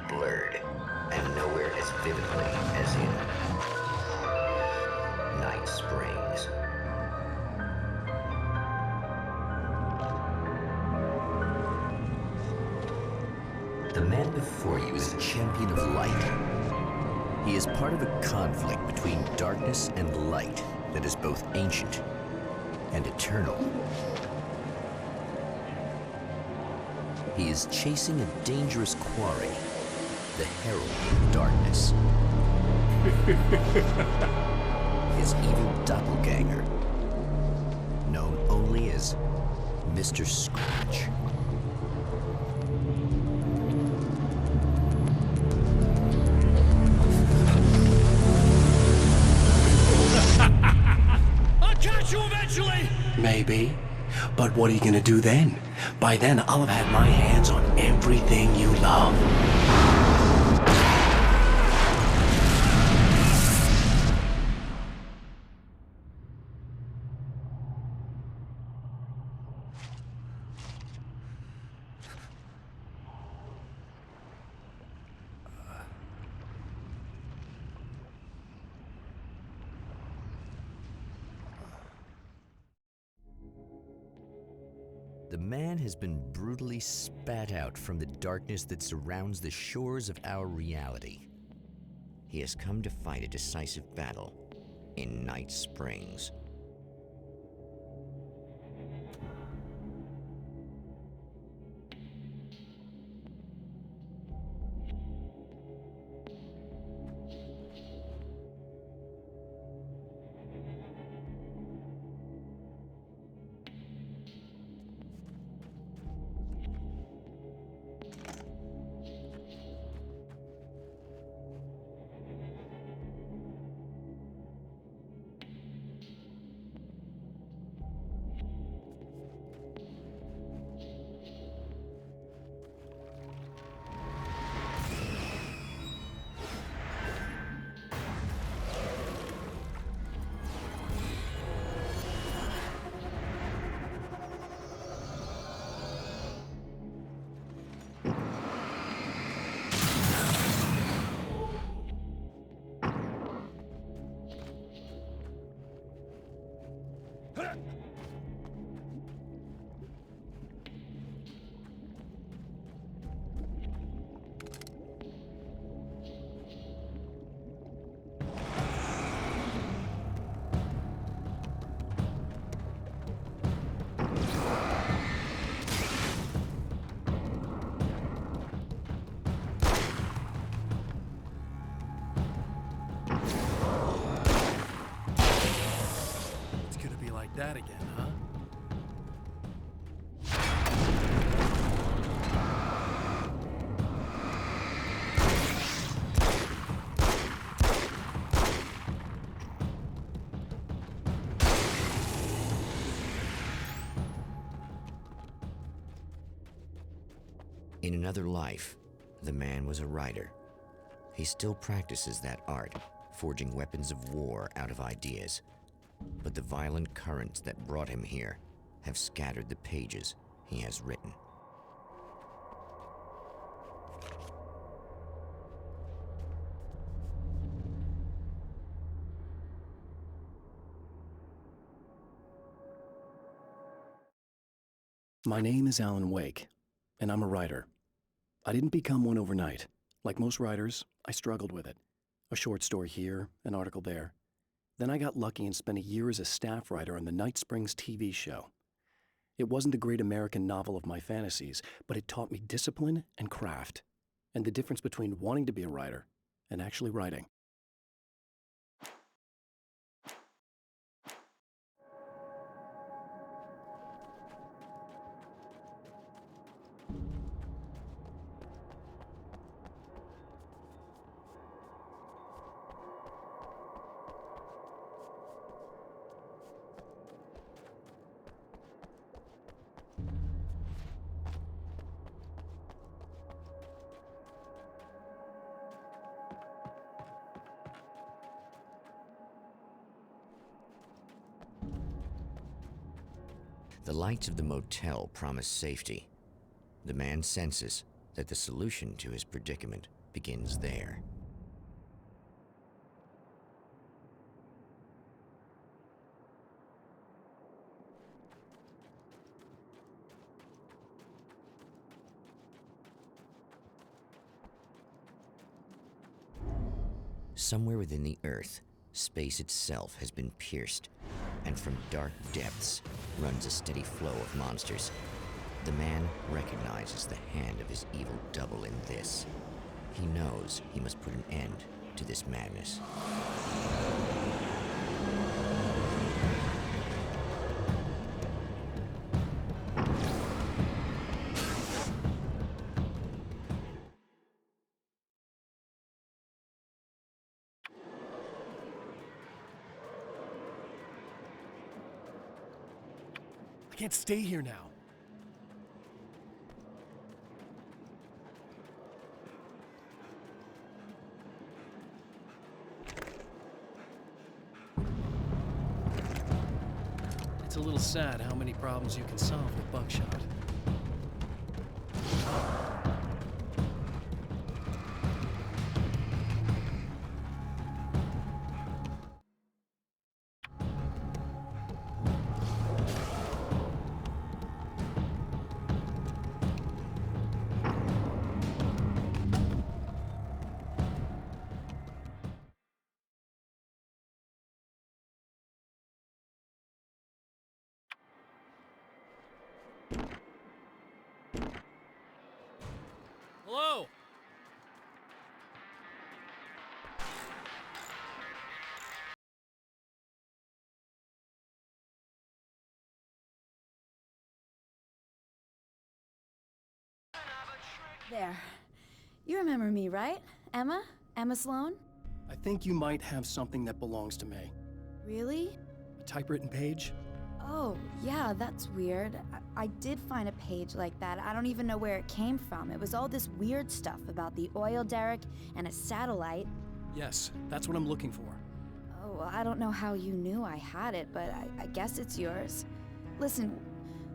Blurred, and nowhere as vividly as in Night Springs. The man before you is a champion of light. He is part of a conflict between darkness and light that is both ancient and eternal. He is chasing a dangerous quarry, the Herald of Darkness. His evil doppelganger, known only as Mr. Scratch. I'll catch you eventually! Maybe. But what are you gonna do then? By then, I'll have had my hands on everything you love. The man has been brutally spat out from the darkness that surrounds the shores of our reality. He has come to fight a decisive battle in Night Springs. That again, huh? In another life, the man was a writer. He still practices that art, forging weapons of war out of ideas. But the violent currents that brought him here have scattered the pages he has written. My name is Alan Wake, and I'm a writer. I didn't become one overnight. Like most writers, I struggled with it. A short story here, an article there. Then I got lucky and spent a year as a staff writer on the Night Springs TV show. It wasn't the great American novel of my fantasies, but it taught me discipline and craft, and the difference between wanting to be a writer and actually writing. The lights of the motel promise safety. The man senses that the solution to his predicament begins there. Somewhere within the Earth, space itself has been pierced, and from dark depths runs a steady flow of monsters. The man recognizes the hand of his evil double in this. He knows he must put an end to this madness. I can't stay here now. It's a little sad how many problems you can solve with buckshot. Hello? There. You remember me, right? Emma? Emma Sloan? I think you might have something that belongs to me. Really? A typewritten page? Oh, yeah, that's weird. I did find a page like that. I don't even know where it came from. It was all this weird stuff about the oil derrick and a satellite. Yes, that's what I'm looking for. Oh, well, I don't know how you knew I had it, but I guess it's yours. Listen,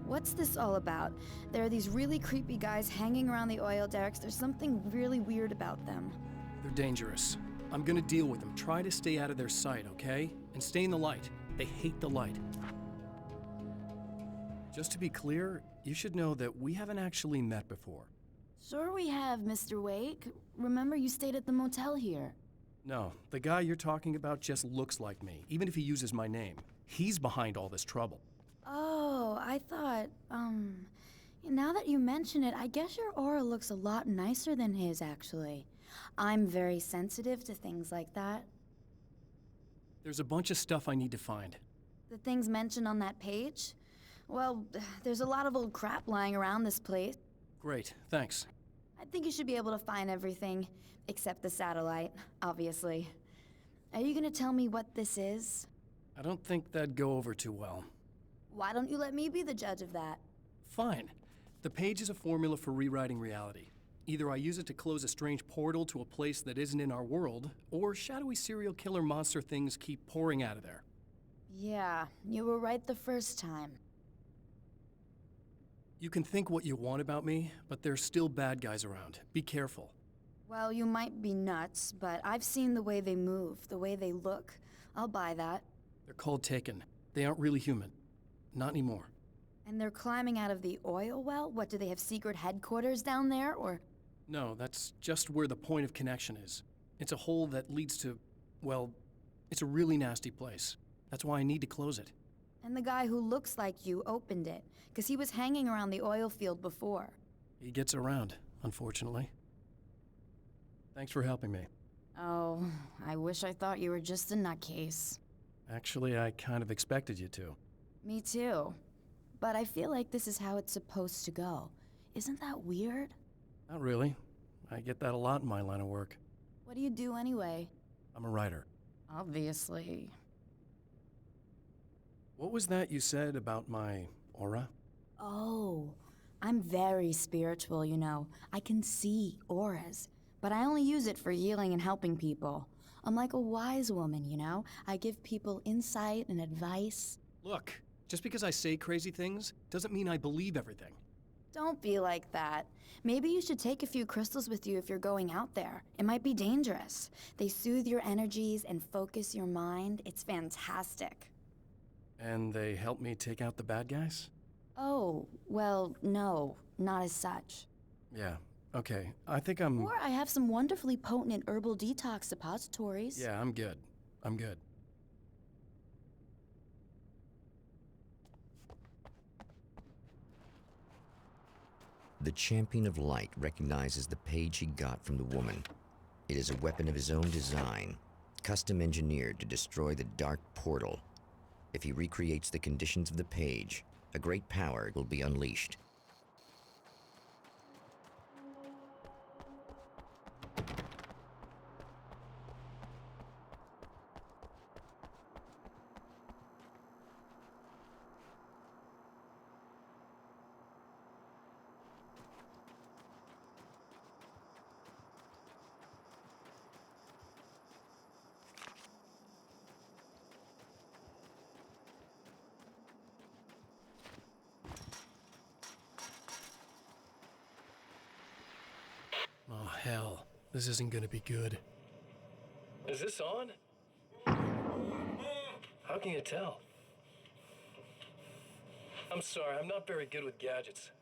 what's this all about? There are these really creepy guys hanging around the oil derricks. There's something really weird about them. They're dangerous. I'm gonna deal with them. Try to stay out of their sight, okay? And stay in the light. They hate the light. Just to be clear, you should know that we haven't actually met before. Sure we have, Mr. Wake. Remember you stayed at the motel here. No, the guy you're talking about just looks like me, even if he uses my name. He's behind all this trouble. Oh, I thought, now that you mention it, I guess your aura looks a lot nicer than his, actually. I'm very sensitive to things like that. There's a bunch of stuff I need to find. The things mentioned on that page? Well, there's a lot of old crap lying around this place. Great, thanks. I think you should be able to find everything, except the satellite, obviously. Are you gonna tell me what this is? I don't think that'd go over too well. Why don't you let me be the judge of that? Fine. The page is a formula for rewriting reality. Either I use it to close a strange portal to a place that isn't in our world, or shadowy serial killer monster things keep pouring out of there. Yeah, you were right the first time. You can think what you want about me, but there's still bad guys around. Be careful. Well, you might be nuts, but I've seen the way they move, the way they look. I'll buy that. They're called Taken. They aren't really human. Not anymore. And they're climbing out of the oil well? What, do they have secret headquarters down there, or...? No, that's just where the point of connection is. It's a hole that leads to, well, it's a really nasty place. That's why I need to close it. And the guy who looks like you opened it, because he was hanging around the oil field before. He gets around, unfortunately. Thanks for helping me. Oh, I wish I thought you were just a nutcase. Actually, I kind of expected you to. Me too. But I feel like this is how it's supposed to go. Isn't that weird? Not really. I get that a lot in my line of work. What do you do anyway? I'm a writer. Obviously. What was that you said about my aura? Oh, I'm very spiritual, you know. I can see auras, but I only use it for healing and helping people. I'm like a wise woman, you know? I give people insight and advice. Look, Just because I say crazy things doesn't mean I believe everything. Don't be like that. Maybe you should take a few crystals with you if you're going out there. It might be dangerous. They soothe your energies and focus your mind. It's fantastic. And they help me take out the bad guys? Oh, well, no, not as such. Yeah, okay. I think I'm... Or I have some wonderfully potent herbal detox suppositories. Yeah, I'm good. I'm good. The Champion of Light recognizes the page he got from the woman. It is a weapon of his own design, custom engineered to destroy the Dark Portal. If he recreates the conditions of the page, a great power will be unleashed. Oh, hell. This isn't gonna be good. Is this on? How can you tell? I'm sorry, I'm not very good with gadgets.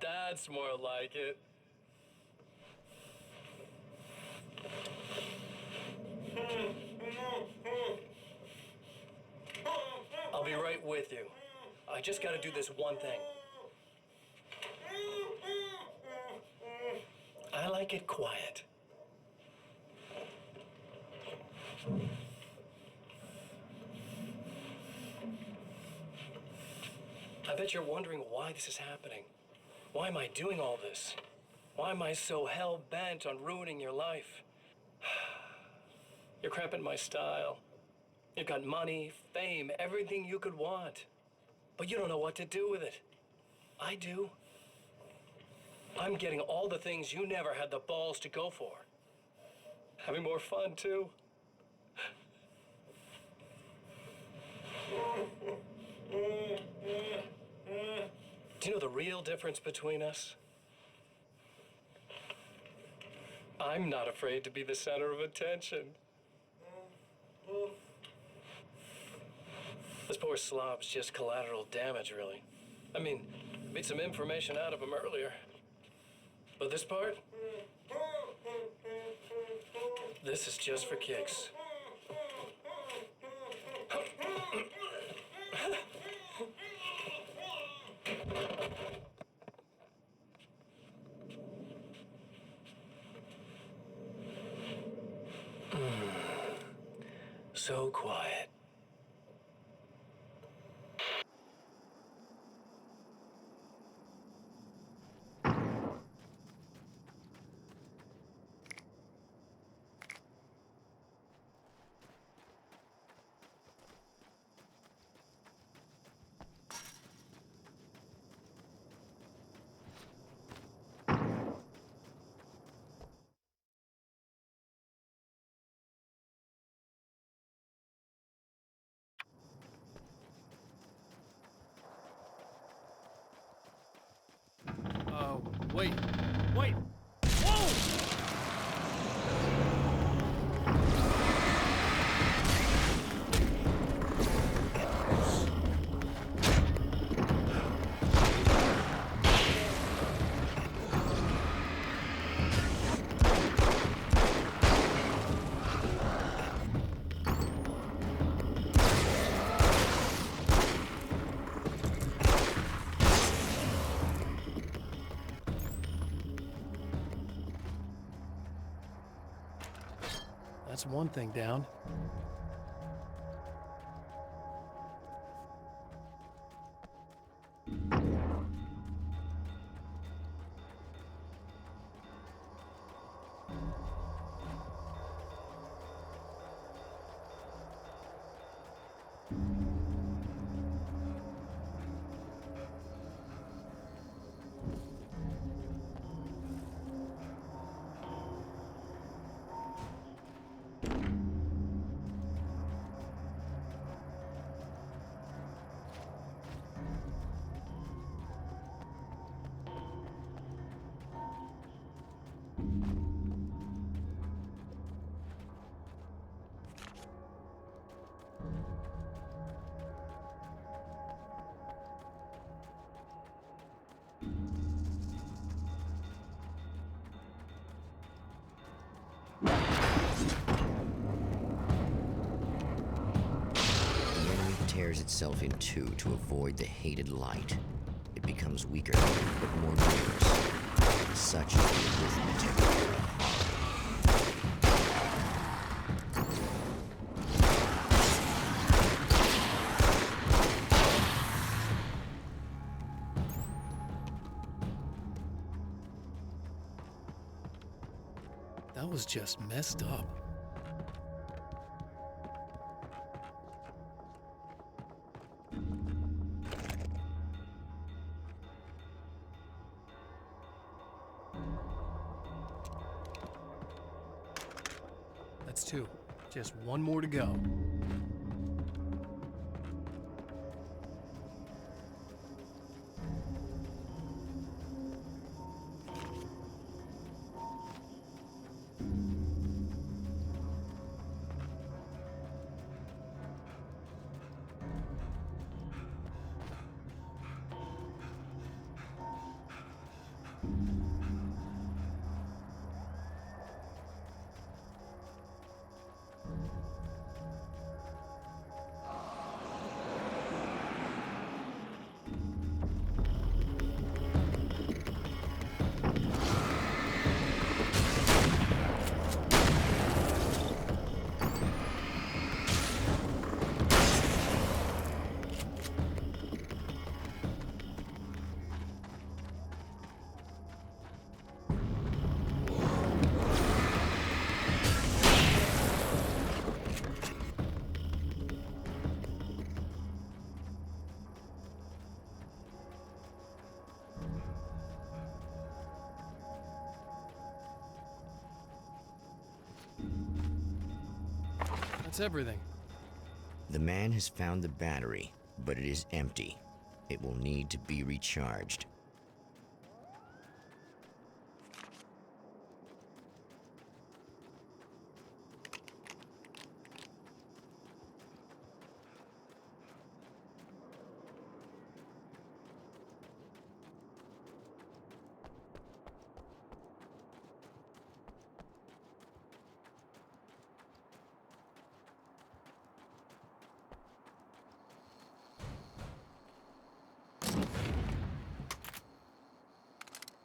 That's more like it. I'll be right with you. I just gotta do this one thing. I like it quiet. I bet you're wondering why this is happening. Why am I doing all this? Why am I so hell-bent on ruining your life? You're cramping my style. You've got money, fame, everything you could want. But you don't know what to do with it. I do. I'm getting all the things you never had the balls to go for. Having more fun, too. Do you know the real difference between us? I'm not afraid to be the center of attention. This poor slob's just collateral damage, really. I mean, beat some information out of him earlier. But this part? This is just for kicks. So quiet. Wait. Wait! Whoa! That's one thing down. tears itself in two to avoid the hated light. It becomes weaker, but more numerous. Such is the arithmetic of horror. That was just messed up. That's two. Just one more to go. That's everything. The man has found the battery, but it is empty. It will need to be recharged.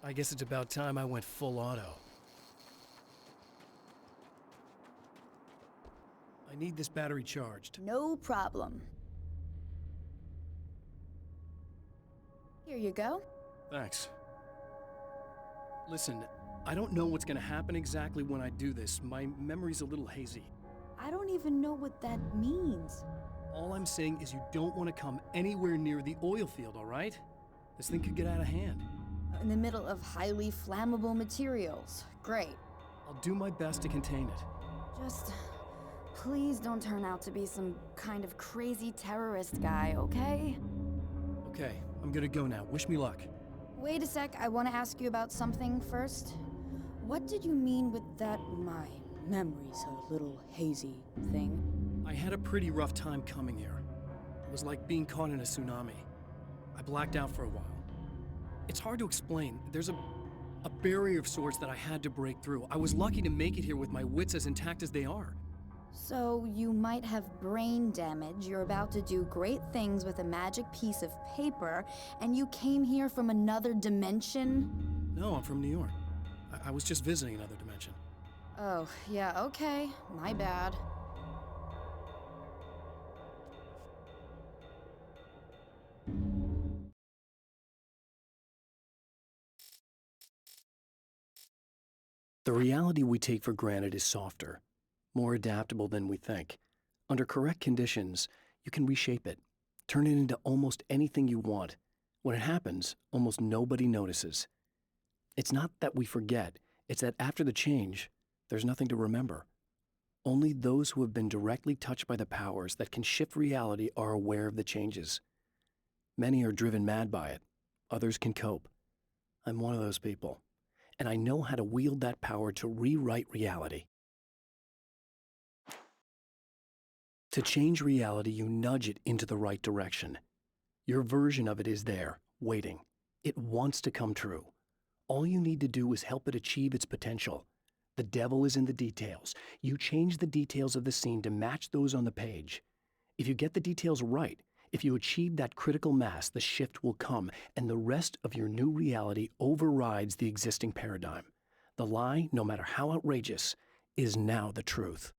I guess it's about time I went full auto. I need this battery charged. No problem. Here you go. Thanks. Listen, I don't know what's gonna happen exactly when I do this. My memory's a little hazy. I don't even know what that means. All I'm saying is you don't want to come anywhere near the oil field, all right? This thing could get out of hand. In the middle of highly flammable materials. Great. I'll do my best to contain it. Just please don't turn out to be some kind of crazy terrorist guy, okay? Okay, I'm gonna go now. Wish me luck. Wait a sec, I want to ask you about something first. What did you mean with that my memory's a little hazy thing? I had a pretty rough time coming here. It was like being caught in a tsunami. I blacked out for a while. It's hard to explain. There's a barrier of sorts that I had to break through. I was lucky to make it here with my wits as intact as they are. So you might have brain damage, you're about to do great things with a magic piece of paper, and you came here from another dimension? No, I'm from New York. I was just visiting another dimension. Oh, yeah, okay. My bad. The reality we take for granted is softer, more adaptable than we think. Under correct conditions, you can reshape it, turn it into almost anything you want. When it happens, almost nobody notices. It's not that we forget, it's that after the change, there's nothing to remember. Only those who have been directly touched by the powers that can shift reality are aware of the changes. Many are driven mad by it. Others can cope. I'm one of those people, and I know how to wield that power to rewrite reality. To change reality, you nudge it into the right direction. Your version of it is there, waiting. It wants to come true. All you need to do is help it achieve its potential. The devil is in the details. You change the details of the scene to match those on the page. If you get the details right, If you achieve that critical mass, the shift will come, and the rest of your new reality overrides the existing paradigm. The lie, no matter how outrageous, is now the truth.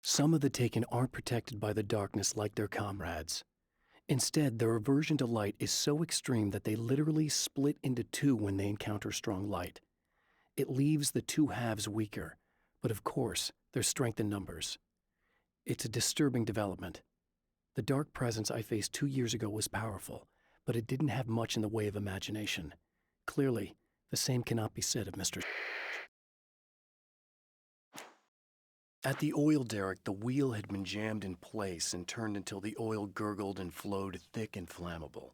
Some of the Taken aren't protected by the darkness like their comrades. Instead, their aversion to light is so extreme that they literally split into two when they encounter strong light. It leaves the two halves weaker, but of course, there's strength in numbers. It's a disturbing development. The dark presence I faced 2 years ago was powerful, but it didn't have much in the way of imagination. Clearly, the same cannot be said of Mr. At the oil derrick, the wheel had been jammed in place and turned until the oil gurgled and flowed thick and flammable.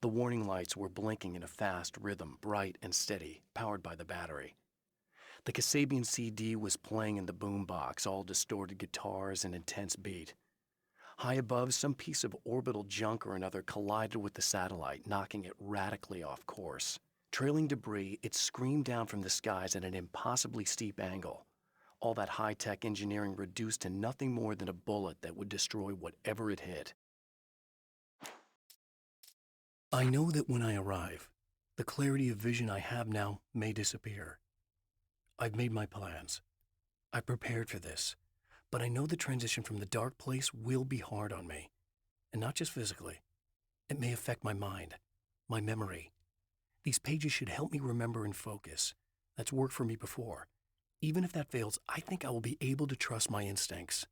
The warning lights were blinking in a fast rhythm, bright and steady, powered by the battery. The Kasabian CD was playing in the boombox, all distorted guitars and intense beat. High above, some piece of orbital junk or another collided with the satellite, knocking it radically off course. Trailing debris, it screamed down from the skies at an impossibly steep angle. All that high-tech engineering reduced to nothing more than a bullet that would destroy whatever it hit. I know that when I arrive, the clarity of vision I have now may disappear. I've made my plans. I prepared for this, but I know the transition from the dark place will be hard on me, and not just physically. It may affect my mind, my memory. These pages should help me remember and focus. That's worked for me before. Even if that fails, I think I will be able to trust my instincts.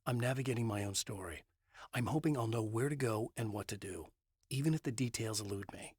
I'm navigating my own story. I'm hoping I'll know where to go and what to do, even if the details elude me.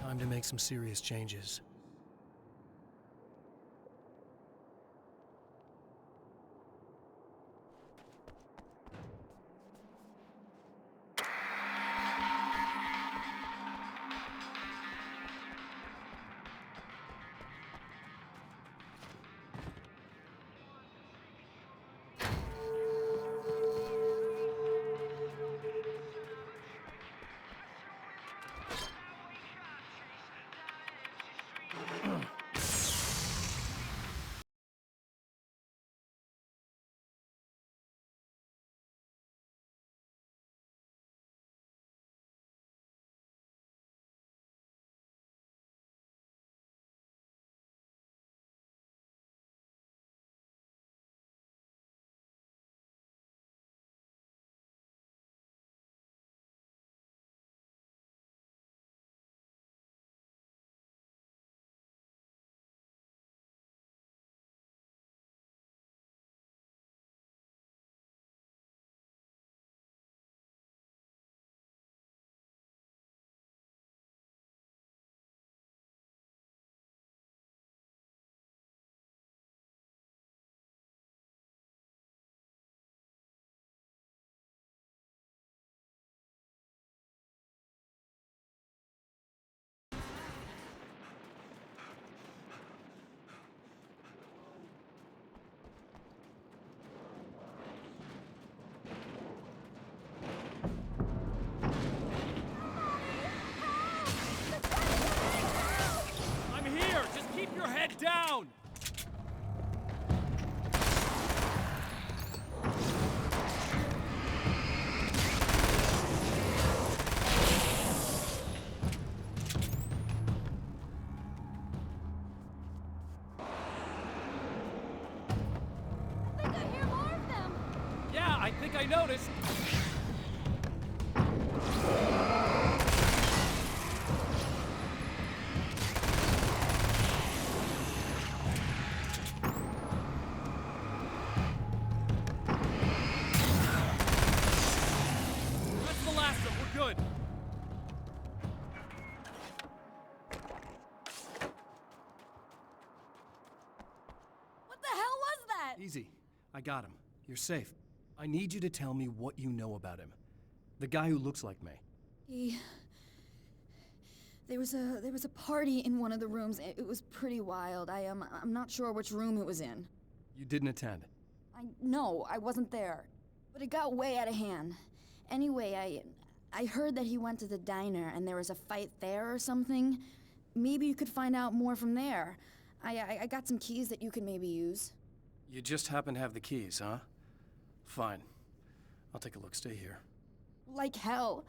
Time to make some serious changes. I noticed. That's the last of them. We're good. What the hell was that? Easy. I got him. You're safe. I need you to tell me what you know about him. The guy who looks like me. There was a party in one of the rooms. It was pretty wild. I'm not sure which room it was in. You didn't attend. No, I wasn't there. But it got way out of hand. Anyway, I heard that he went to the diner and there was a fight there or something. Maybe you could find out more from there. I got some keys that you could maybe use. You just happen to have the keys, huh? Fine. I'll take a look. Stay here. Like hell.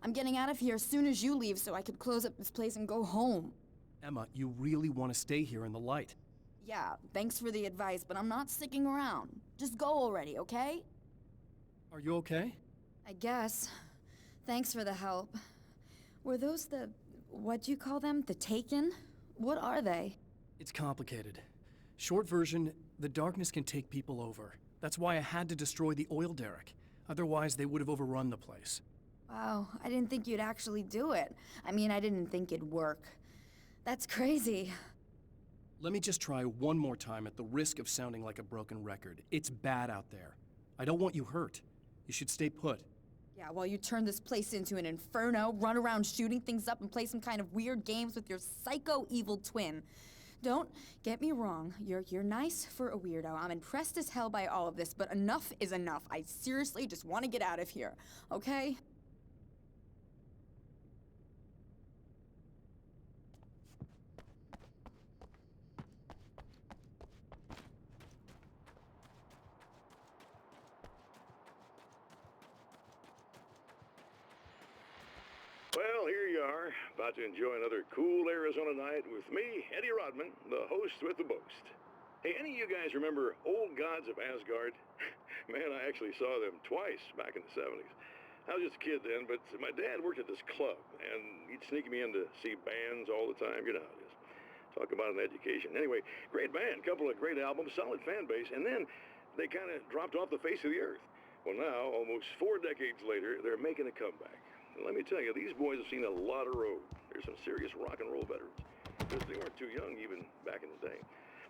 I'm getting out of here as soon as you leave so I could close up this place and go home. Emma, you really want to stay here in the light. Yeah, thanks for the advice, but I'm not sticking around. Just go already, okay? Are you okay? I guess. Thanks for the help. Were those what'd you call them? The Taken? What are they? It's complicated. Short version, the darkness can take people over. That's why I had to destroy the oil derrick. Otherwise, they would have overrun the place. Wow, I didn't think you'd actually do it. I mean, I didn't think it'd work. That's crazy. Let me just try one more time at the risk of sounding like a broken record. It's bad out there. I don't want you hurt. You should stay put. Yeah, while you turn this place into an inferno, run around shooting things up and play some kind of weird games with your psycho evil twin. Don't get me wrong, you're nice for a weirdo. I'm impressed as hell by all of this, but enough is enough. I seriously just want to get out of here, okay? Well, here you are, about to enjoy another cool Arizona night with me, Eddie Rodman, the host with the boast. Hey, any of you guys remember Old Gods of Asgard? Man, I actually saw them twice back in the 70s. I was just a kid then, but my dad worked at this club, and he'd sneak me in to see bands all the time. You know how it is. Talk about an education. Anyway, great band, couple of great albums, solid fan base, and then they kind of dropped off the face of the earth. Well, now, almost 4 decades later, they're making a comeback. And let me tell you, these boys have seen a lot of road. There's some serious rock and roll veterans. Because they weren't too young even back in the day.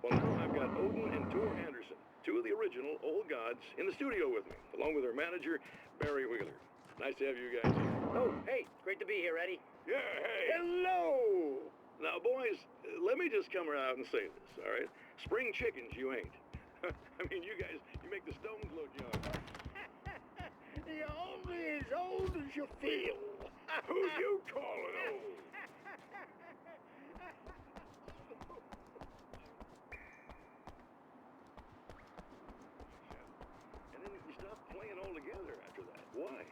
Well, now I've got Odin and Tor Anderson, two of the original Old Gods, in the studio with me, along with their manager, Barry Wheeler. Nice to have you guys here. Oh, hey, great to be here, Eddie. Yeah, hey. Hello! Now, boys, let me just come out and say this, all right? Spring chickens, you ain't. I mean, you guys, you make the Stones look young. You're only as old as you feel. Who you calling old? And then you stopped playing altogether after that. Why?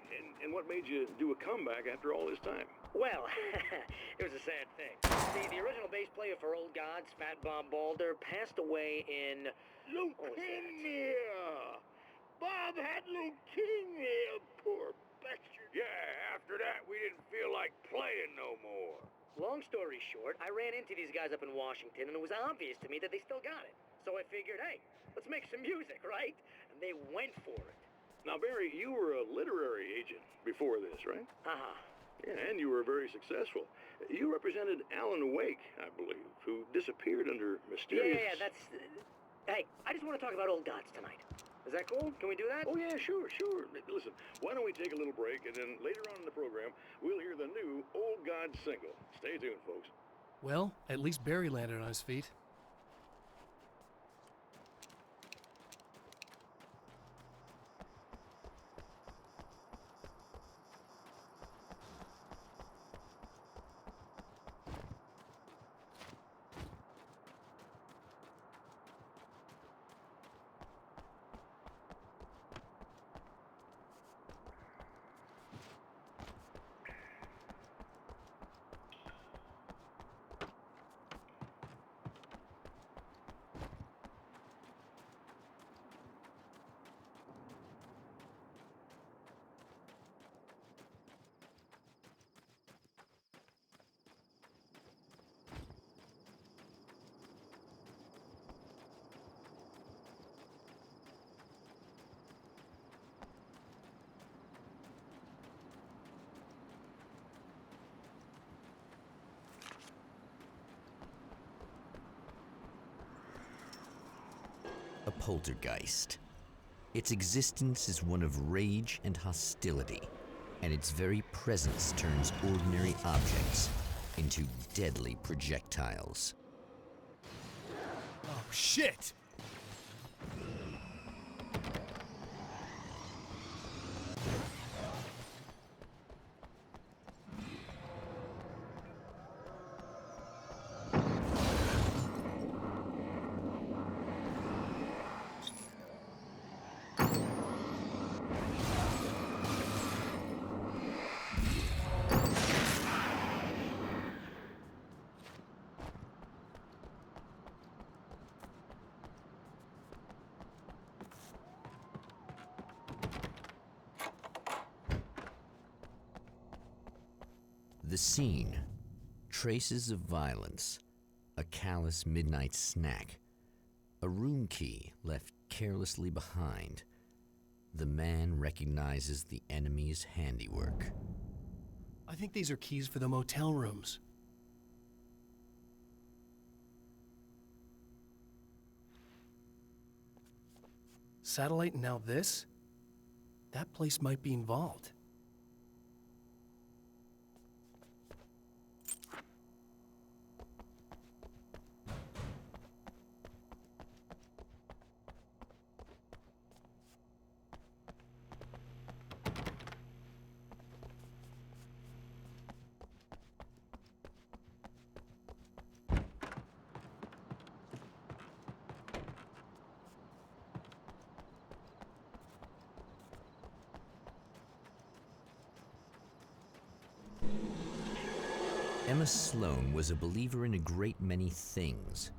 And what made you do a comeback after all this time? Well, it was a sad thing. See, the original bass player for Old Gods, Fat Bob Balder, passed away in... Leukemia! Bob had leukemia, poor bastard. Yeah, after that, we didn't feel like playing no more. Long story short, I ran into these guys up in Washington, and it was obvious to me that they still got it. So I figured, hey, let's make some music, right? And they went for it. Now, Barry, you were a literary agent before this, right? Uh-huh. Yeah, and you were very successful. You represented Alan Wake, I believe, who disappeared under mysterious... Yeah, that's... Hey, I just want to talk about Old Gods tonight. Is that cool? Can we do that? Oh, yeah, sure. Listen, why don't we take a little break, and then later on in the program, we'll hear the new Old God single. Stay tuned, folks. Well, at least Barry landed on his feet. poltergeist. Its existence is one of rage and hostility, and its very presence turns ordinary objects into deadly projectiles. Oh, shit! The scene, traces of violence, a callous midnight snack, a room key left carelessly behind. The man recognizes the enemy's handiwork. I think these are keys for the motel rooms. Satellite and now this? That place might be involved. Emma Sloan was a believer in a great many things,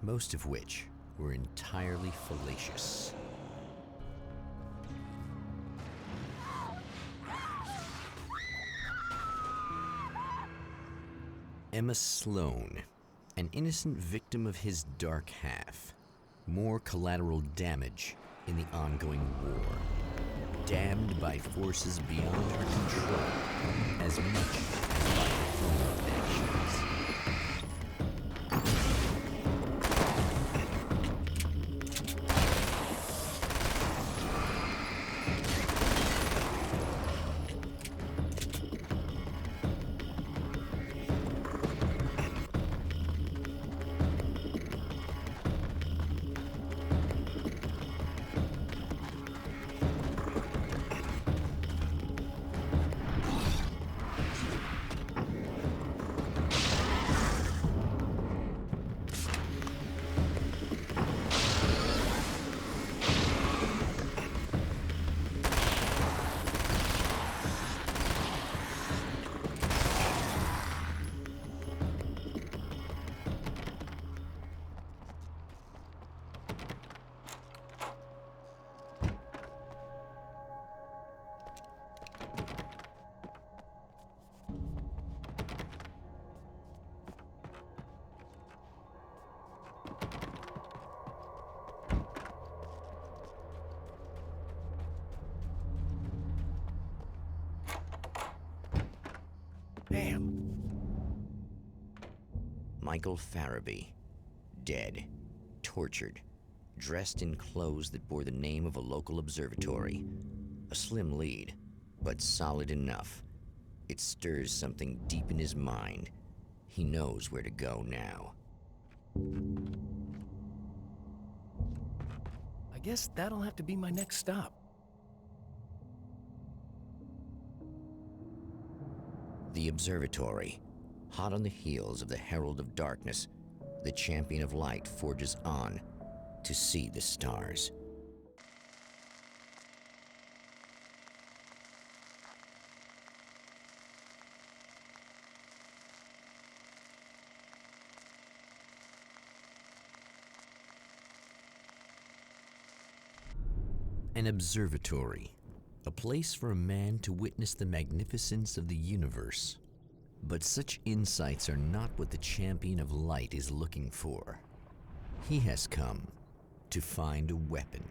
most of which were entirely fallacious. Emma Sloan, an innocent victim of his dark half. More collateral damage in the ongoing war. Damned by forces beyond her control, as much as by her own actions. Damn. Michael Farabee, dead, tortured, dressed in clothes that bore the name of a local observatory. A slim lead, but solid enough. It stirs something deep in his mind. He knows where to go now. I guess that'll have to be my next stop. The observatory, hot on the heels of the Herald of Darkness, the Champion of Light forges on to see the stars. An observatory, a place for a man to witness the magnificence of the universe. But such insights are not what the Champion of Light is looking for. He has come to find a weapon.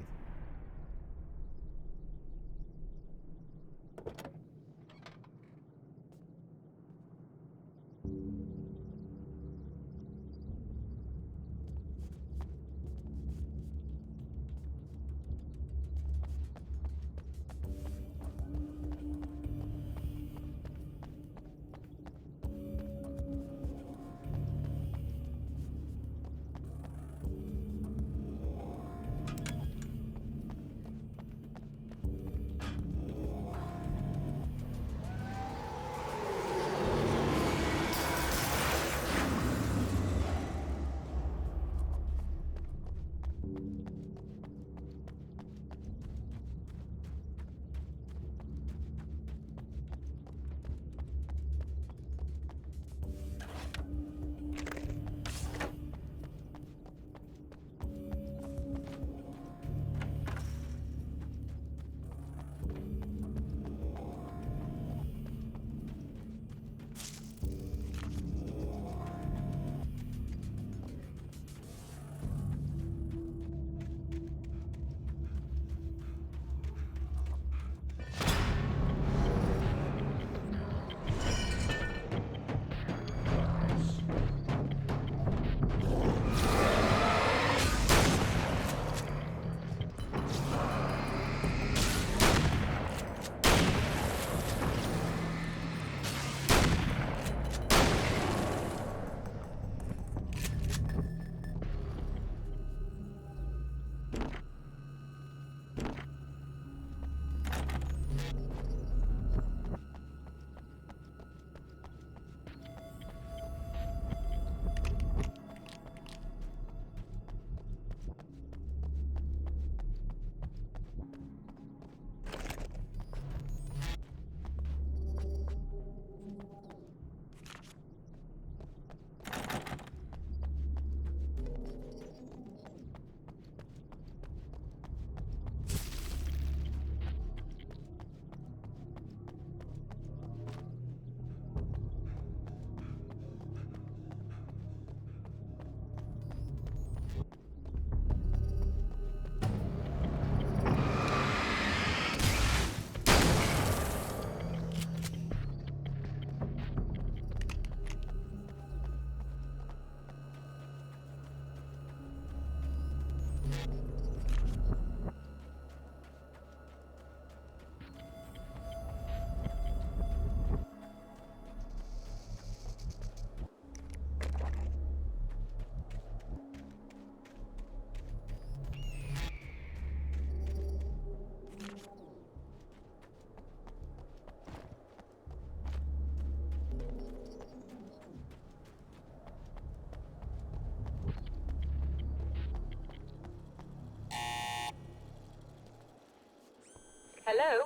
Hello?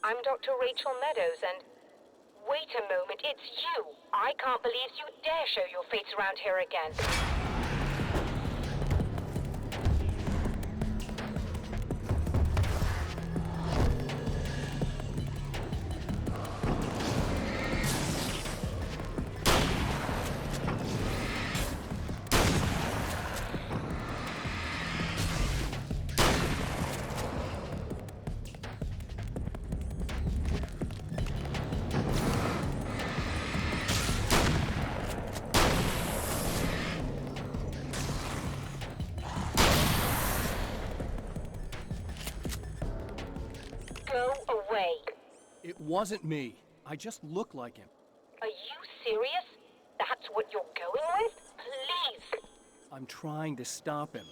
I'm Dr. Rachel Meadows, and... Wait a moment, it's you! I can't believe you dare show your face around here again. Go away. It wasn't me. I just look like him. Are you serious? That's what you're going with? Please! I'm trying to stop him.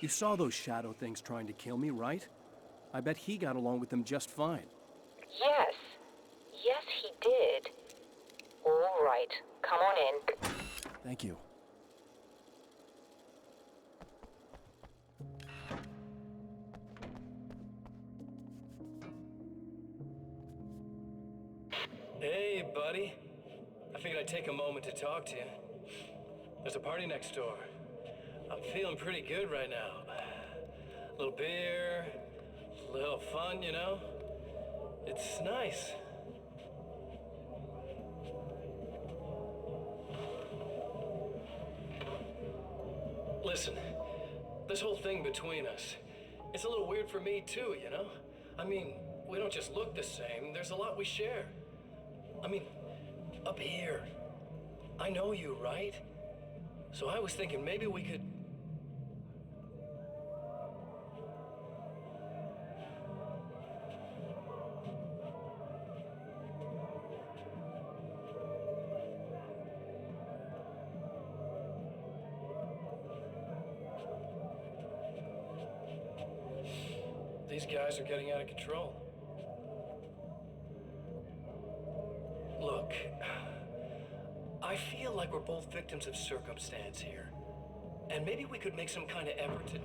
You saw those shadow things trying to kill me, right? I bet he got along with them just fine. Yes. Yes, he did. All right. Come on in. Thank you. Hey, buddy. I figured I'd take a moment to talk to you. There's a party next door. I'm feeling pretty good right now. A little beer, a little fun, you know? It's nice. Listen, this whole thing between us, it's a little weird for me too, you know? I mean, we don't just look the same, there's a lot we share. I mean, up here. I know you, right? So I was thinking maybe we could... These guys are getting out of control. Look, I feel like we're both victims of circumstance here. And maybe we could make some kind of effort to...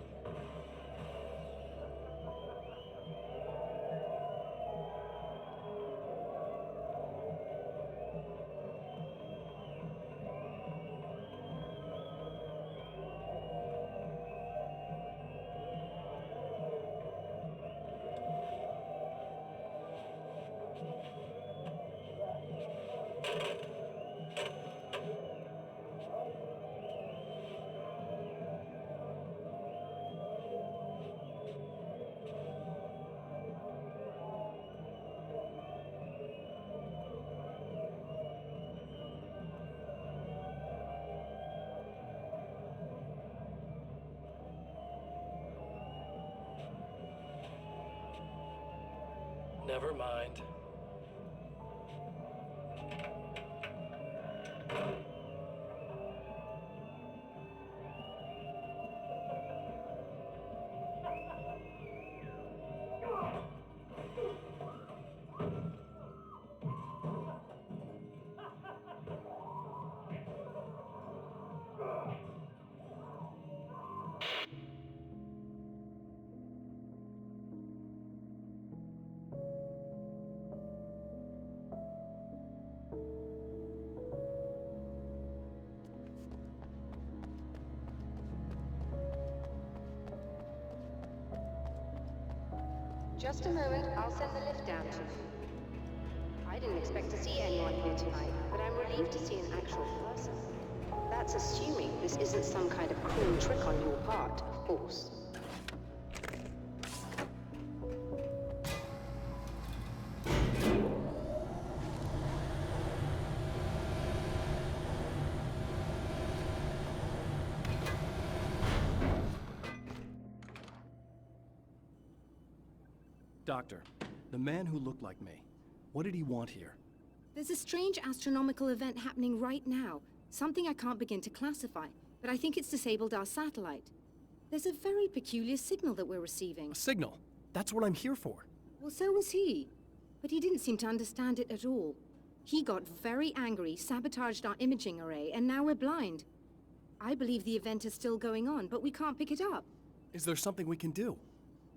Never mind. Just a moment, I'll send the lift down to you. I didn't expect to see anyone here tonight, but I'm relieved to see an actual person. That's assuming this isn't some kind of cruel trick on your part, of course. Doctor, the man who looked like me, what did he want here? There's a strange astronomical event happening right now. Something I can't begin to classify, but I think it's disabled our satellite. There's a very peculiar signal that we're receiving. A signal? That's what I'm here for. Well, so was he. But he didn't seem to understand it at all. He got very angry, sabotaged our imaging array, and now we're blind. I believe the event is still going on, but we can't pick it up. Is there something we can do?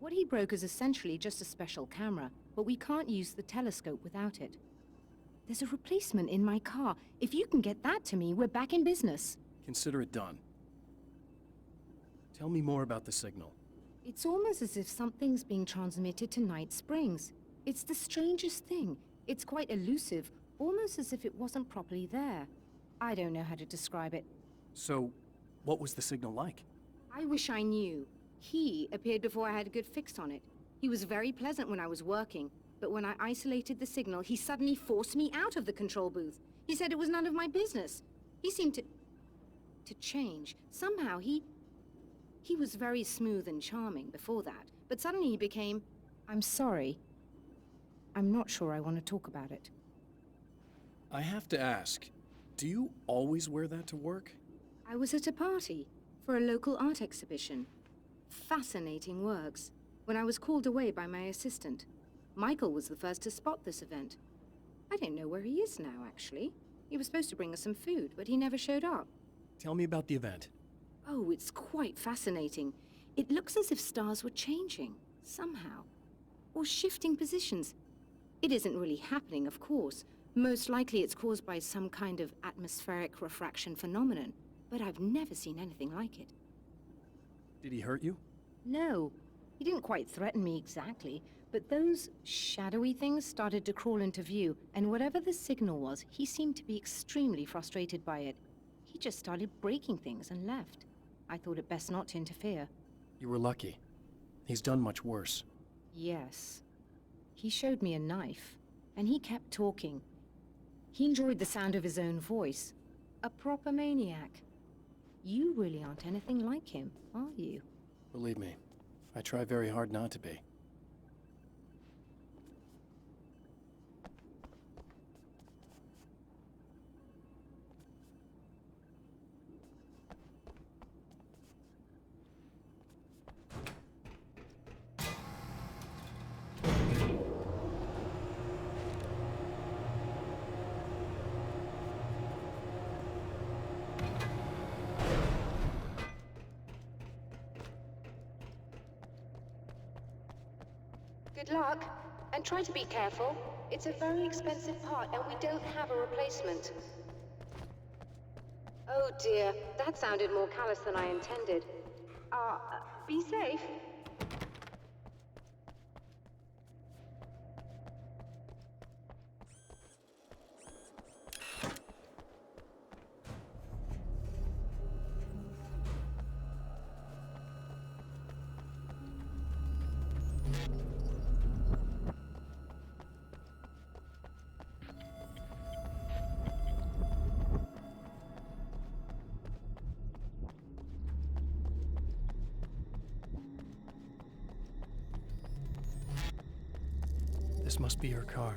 What he broke is essentially just a special camera, but we can't use the telescope without it. There's a replacement in my car. If you can get that to me, we're back in business. Consider it done. Tell me more about the signal. It's almost as if something's being transmitted to Night Springs. It's the strangest thing. It's quite elusive, almost as if it wasn't properly there. I don't know how to describe it. So, what was the signal like? I wish I knew. He appeared before I had a good fix on it. He was very pleasant when I was working, but when I isolated the signal, he suddenly forced me out of the control booth. He said it was none of my business. He seemed to change. Somehow he was very smooth and charming before that, but suddenly he became... I'm sorry. I'm not sure I want to talk about it. I have to ask, do you always wear that to work? I was at a party for a local art exhibition. Fascinating works. When I was called away by my assistant, Michael was the first to spot this event. I don't know where he is now, actually. He was supposed to bring us some food, but he never showed up. Tell me about the event. Oh, it's quite fascinating. It looks as if stars were changing, somehow. Or shifting positions. It isn't really happening, of course. Most likely it's caused by some kind of atmospheric refraction phenomenon, but I've never seen anything like it. Did he hurt you? No, he didn't quite threaten me exactly, but those shadowy things started to crawl into view, and whatever the signal was, he seemed to be extremely frustrated by it. He just started breaking things and left. I thought it best not to interfere. You were lucky. He's done much worse. Yes. He showed me a knife, and he kept talking. He enjoyed the sound of his own voice. A proper maniac. You really aren't anything like him, are you? Believe me, I try very hard not to be. Good luck, and try to be careful. It's a very expensive part, and we don't have a replacement. Oh dear, that sounded more callous than I intended. Be safe. This must be her car.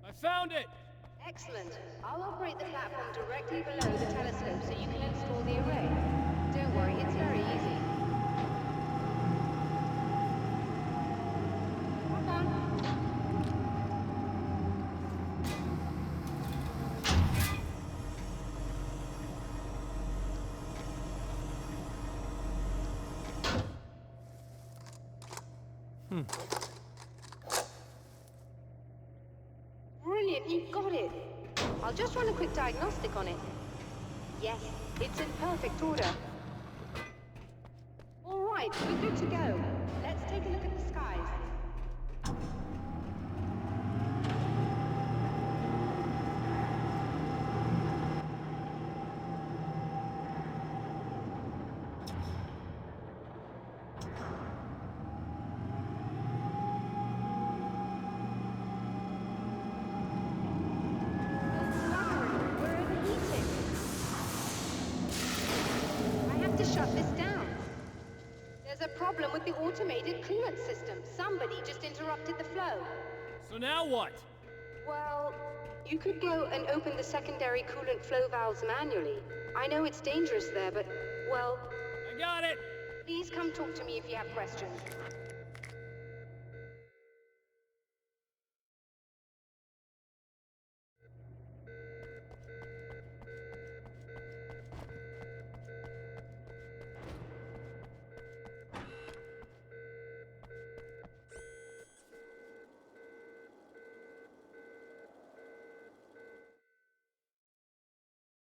I found it! Excellent. I'll operate the platform directly below the telescope so you can install the array. Don't worry, it's very easy. Hold on. Brilliant, you got it. I'll just run a quick diagnostic on it. Yes, it's in perfect order. All right, we're good to go. Let's take a look at the skies. We're overheating. I have to shut this down. There's a problem with the automated coolant system. Somebody just interrupted the flow. So now what? Well, you could go and open the secondary coolant flow valves manually. I know it's dangerous there, but, well, I got it! please come talk to me if you have questions.